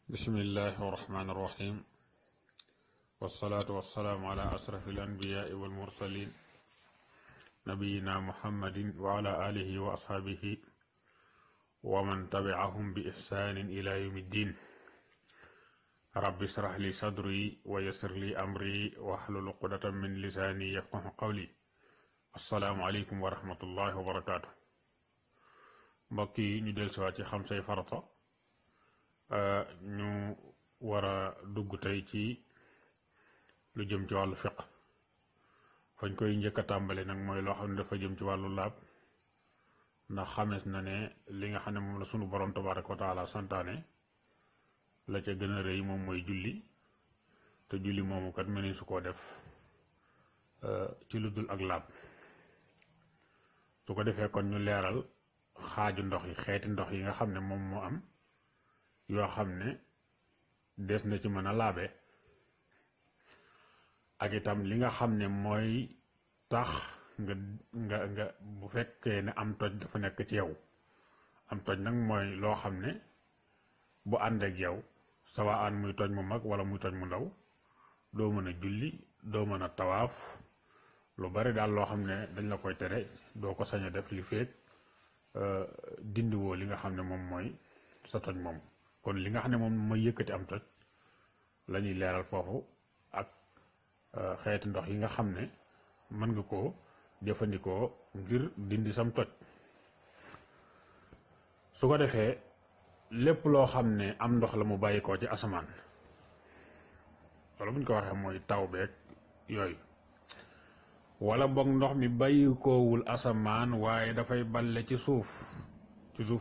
بسم الله الرحمن الرحيم والصلاة والسلام على أشرف الأنبياء والمرسلين نبينا محمد وعلى آله وأصحابه ومن تبعهم بإحسان إلى يوم الدين. رب اشرح لي صدري ويسر لي أمري واحلل عقدة من لساني يفقهوا قولي. السلام عليكم ورحمة الله وبركاته. mbokki ñu del siwaat ci xam say farata ñu war a dugg tey ci lu jëm ci wàllu fiq. fañ koy njëkk a tàmbali nag mooy loo xam ne dafa jëm ci wàllu laab, ndax xamees na ne li nga xam ne moom la sunu borom tabaraka wa taala santaane la ca gën a rëy moom mooy julli, te julli moomu kat mëni su koo def ci lu dul ak laab. su ko defee kon ñu leeral xaaju ndox yi, xeeti ndox yi nga xam ne moom moo am yoo xam ne des na ci mën a laabe, ak itam li nga xam ne mooy tax nga bu fekkee ne am toj dafa nekk ci yow. am toj nag mooy loo xam ne bu ànd ak yow sawaan muy toj mu mag wala muy toj mu ndaw, doo mën a julli, doo mën a tawaaf, lu bari daal loo xam ne dañ la koy tere doo ko sañ a def li feek dindiwoo li nga xam ne moom mooy sa toj moom. kon li nga xam ne moom mooy yëkkati am toj la ñuy leeral foofu, ak xeeti ndox yi nga xam ne mën nga koo jëfandikoo ngir dindi sam toj. su ko defee lépp loo xam ne am ndox la mu bàyyi koo ci asamaan, wala bu ñu ko waxee mooy taw beeg yooyu, wala boog ndox mi bàyyi koowul asamaan waaye dafay balle ci suuf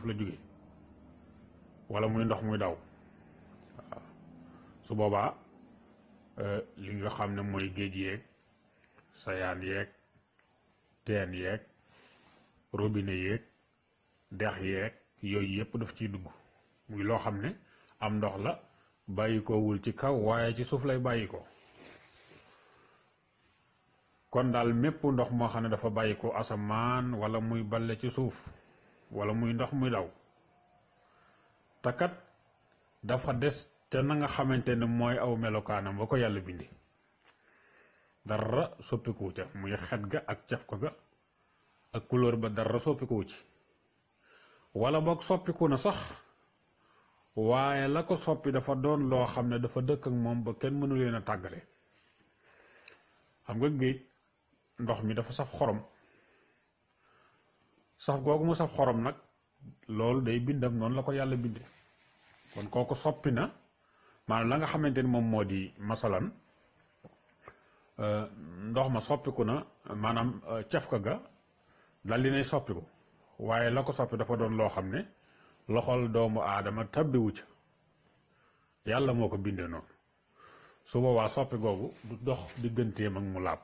la jóge, wala muy ndox muy daw, waaw su boobaa li nga xam ne mooy géej yeeg sayaan yeeg teen yeeg robinet yeeg dex yeeg yooyu yëpp daf ciy dugg. muy loo xam ne am ndox la bàyyi koowul ci kaw waaye ci suuf lay bàyyi ko. kon daal mépp ndox moo xam ne dafa bàyyi ko asamaan wala muy balle ci suuf wala muy ndox muy daw, takat dafa des te na nga xamante ne mooy aw melokaanam ba ko yàlla bindi, dara soppikuwu ca, muy xet ga ak caf ko ga ak couleur ba dara soppikuwu ci, wala boog soppiku na sax waaye la ko soppi dafa doon loo xam ne dafa dëkk ak moom ba kenn mënu leen a tàggale. xam nga géej ndox mi dafa saf xorom, saf googu mu saf xorom nag loolu day bindam noonu la ko yàlla binde. kon kooku soppi na maanaam la nga xamante ni moom moo di masalan ndox ma soppiku na, maanaam cafka ga dal di nay soppiku, waaye la ko soppi dafa doon loo xam ne loxol doomu aadama tabbiwu ca, yàlla moo ko bindee noonu. su boobaa soppi googu du dox digganteem ak mu laab.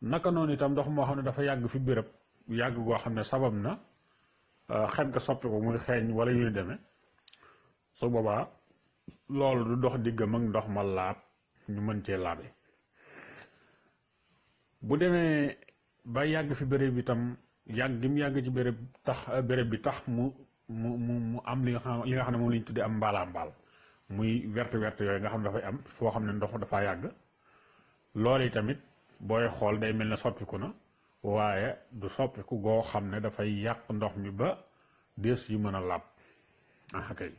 naka noonu itam ndox moo xam ne dafa yàgg fi béréb yàgg goo xam ne sabab na xet nga soppi ko muy xeeñ wala yu ni demee, su boobaa loolu du dox diggam ak ndox ma laab ñu mën cee laabe. bu demee ba yàgg fi béréb bi tam yàgg gi mu yàgg ci béréb bi tax mu am li nga xam ne moom la ñu tuddee am mbaalaa mbaal, muy wert yooyu nga xam ne dafay am foo xam ne ndox dafa yàgg. loolu yi tamit booy xool day mel ne soppiku na, waaye du soppiku goo xam ne dafay yàq ndox mi ba des yu mën a làpp. kay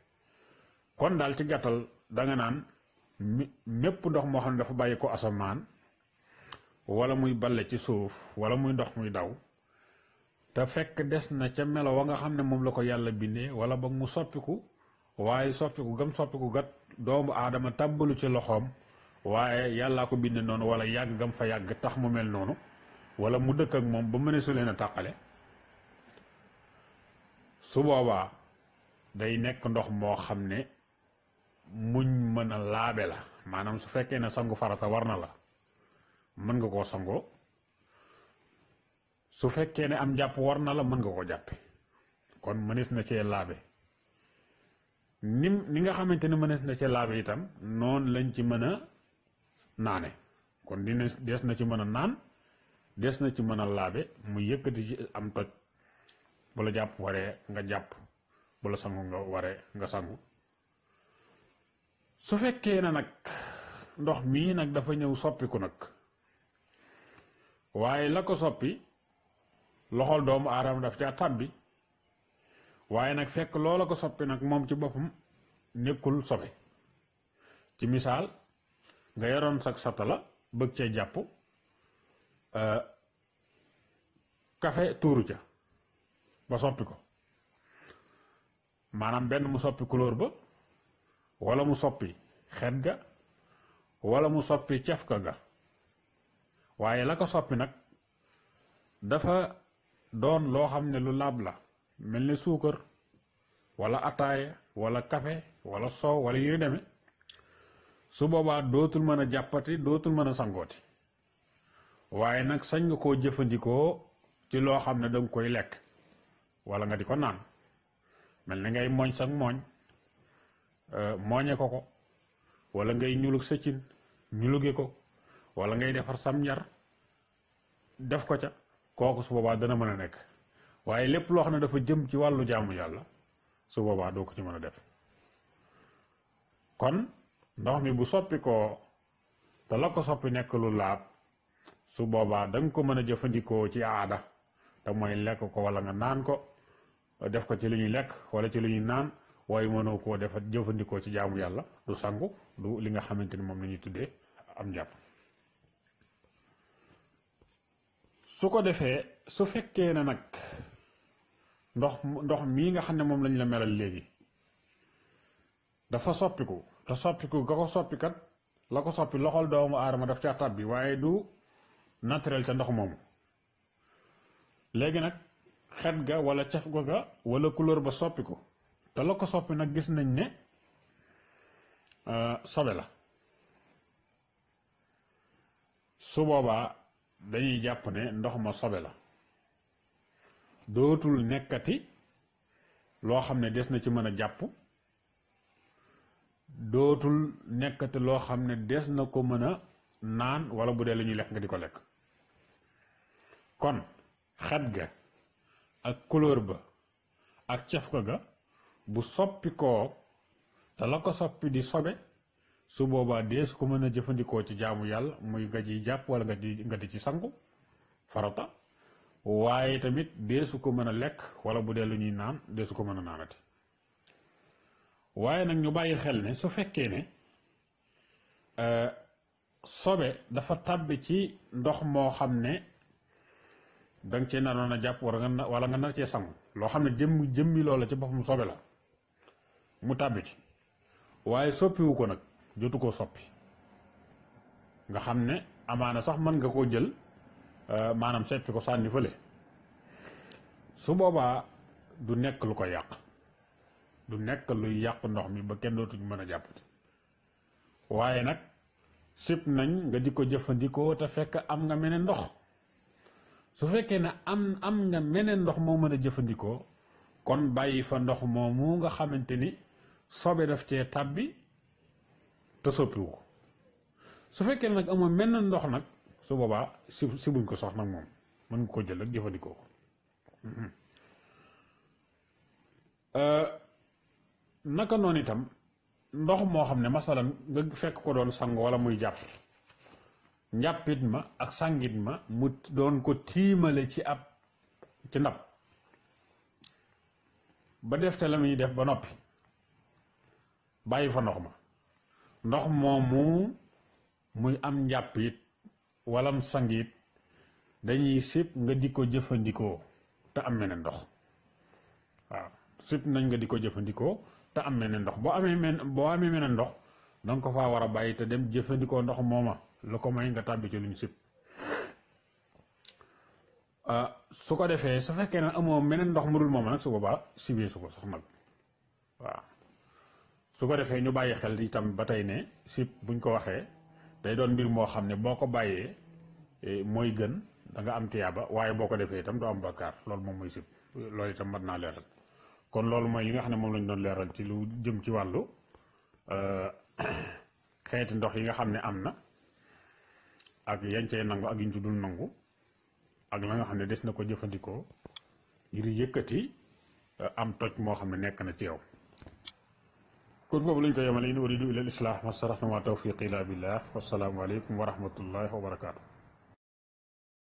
kon daal ci gàttal danga naan mépp ndox moo xam ne dafa bàyyi ko asamaan wala muy balle ci suuf wala muy ndox muy daw, te fekk des na ca melo wa nga xam ne moom la ko yàlla bindee, wala boog mu soppiku, waaye soppiku gam soppiku gat doomu aadama tàbbalu ci loxoom, waaye yàllaa ko bindee noonu, wala yàgg gam fa yàgg tax mu mel noonu, wala mu dëkk ak moom ba mëne su leen a tàqale. su boobaa day nekk ndox moo xam ne muñ mën a laabe la. maanaam su fekkee ne sangu farata war na la mën nga koo sangoo, su fekkee ne am jàpp war na la mën nga koo jàppe. kon mënees na cee laabe ni nga xamante ne mënees na cee laabe itam noonu lañ ci mën a naane. kon des na ci mën a naan, des na ci mën a laabe, mu yëkkati ci am toj. bu la jàpp waree nga jàpp, bu la sangu nga waree nga sangu, su fekkee na nag ndox mii nag dafa ñëw soppiku nag waaye la ko soppi loxol doomu aadama daf ca tàbbi waaye nag fekk loola ko soppi nag moom ci boppam nekkul sobe ci misaal nga yoroon sag satala bëgg cee jàpp kafe tuuru ca ba soppi ko maanaam benn mu soppi couleur ba wala mu soppi xet ga wala mu soppi cafka ga waaye la ko soppi nag dafa doon loo xam ne lu laab la mel ni suukar wala ataaya wala kafe wala soow wala yu deme su boobaa dootul mën a jàppati dootul mën a sangooti waaye nag sañ nga koo jëfandikoo ci loo xam ne danga koy lekk wala nga di ko naan mel ni ngay mooñ sag mooñ mooñe ko wala ngay ñulug sa cin ñuluge ko wala ngay defar sam njar def ko ca kooku su boobaa dana mën a nekk waaye lépp loo xam ne dafa jëm ci wàllu jaamu yàlla su boobaa doo ko ci mën a def kon ndox mi bu soppi ko te la ko soppi nekk lu laab su boobaa danga ko mën a jëfandikoo ci aada te mooy lekk ko wala nga naan ko def ko ci lu ñuy lekk wala ci lu ñuy naan waaye mënoo koo defa jëfandikoo ci jaamu yàlla du sangu du li nga xamante ni moom la ñuy tuddee am njàpp su ko defee su fekkee ne nag ndox mii nga xam ne moom lañ la melal léegi dafa soppiku te soppiku ga ko soppikat la ko soppi loxol doomu aadama daf ca tàbbi waaye du naturel ca ndox moomu léegi nag xet ga wala caf ga wala couleur ba soppiku te la ko soppi nag gis nañ ne sobe la su boobaa dañuy jàpp ne ndox ma sobe la dootul nekkati loo xam ne des na ci mën a jàpp dootul nekkati loo xam ne des na ko mën a naan wala bu dee la ñuy lekk nga di ko lekk kon xet ga ak couleur ba ak cafka ga bu soppi koo te la ko soppi di sobe su boobaa dees ko mën a jëfandikoo ci jaamu yàlla muy nga ji jàpp wala nga di ci sangu farata waaye tamit deesu ko mën a lekk wala bu dee lu ñuy naan deesu ko mën a naanati waaye nag ñu bàyyi xel ne su fekkee ne sobe dafa tàbbi ci ndox moo xam ne danga cee naroon a jàpp wala nga nar cee sangu loo xam ne jëmmi loola ci boppam sobe la mu tàbbi ci waaye soppiwu ko nag jotu koo soppi nga xam ne amaana sax mën nga koo jël maanaam seppi ko sànni fële su boobaa du nekk lu ko yàq du nekk luy yàq ndox mi ba kenn dootuñ mën a jàppati waaye nag sib nañ nga di ko jëfandikoo te fekk am nga meneen ndox su fekkee ne am nga meneen ndox moo mën a jëfandikoo kon bàyyi fa ndox moomu nga xamante ni sobe daf cee tàbbi te soppiwu ko su fekkee nag amoo meneen ndox nag su boobaa si buñ ko sox nag moom mën nga ko jël ak jëfandikoo ko naka noonu itam ndox moo xam ne masalan nga fekk ko doon sang wala muy jàpp njàppit ma ak sangit ma mu doon ko tiimale ci ndab ba def te la muy def ba noppi bàyyi fa ndox ma ndox moomu muy am njàppit walam sangit dañuy sib nga di ko jëfandikoo te am meneen ndox waaw sib nañ nga di ko jëfandikoo te am meneen ndox boo amee meneen ndox danga ko faa war a bàyyi te dem jëfandikoo ndox mooma lu ko may nga tàbbi ci luñ sib su ko defee su fekkee ne amoo meneen ndox mu dul mooma nag su boobaa sibee su ko sax nag waaw su ko defee ñu bàyyi xel itam ba tey ne sib buñ ko waxee day doon mbir moo xam ne boo ko bàyyee mooy gën da nga am tiyaaba waaye boo ko defee itam doo am bakkaar loolu moom mooy sib loolu itam mat naa leeral kon loolu mooy li nga xam ne moom lañ doon leeral ci lu jëm ci wàllu xeeti ndox yi nga xam ne am na ak yañ cay nangu ak yiñ ci dul nangu ak la nga xam ne des na ko jëfandikoo ngir yëkkati am toj moo xam ne nekk na ci yow kon foofu lañ ko yemale in uridu ila al islah ma stataxtu ma tawfiqi illa billah wassalaamu aleykum wa rahmatullahi wa barakaatu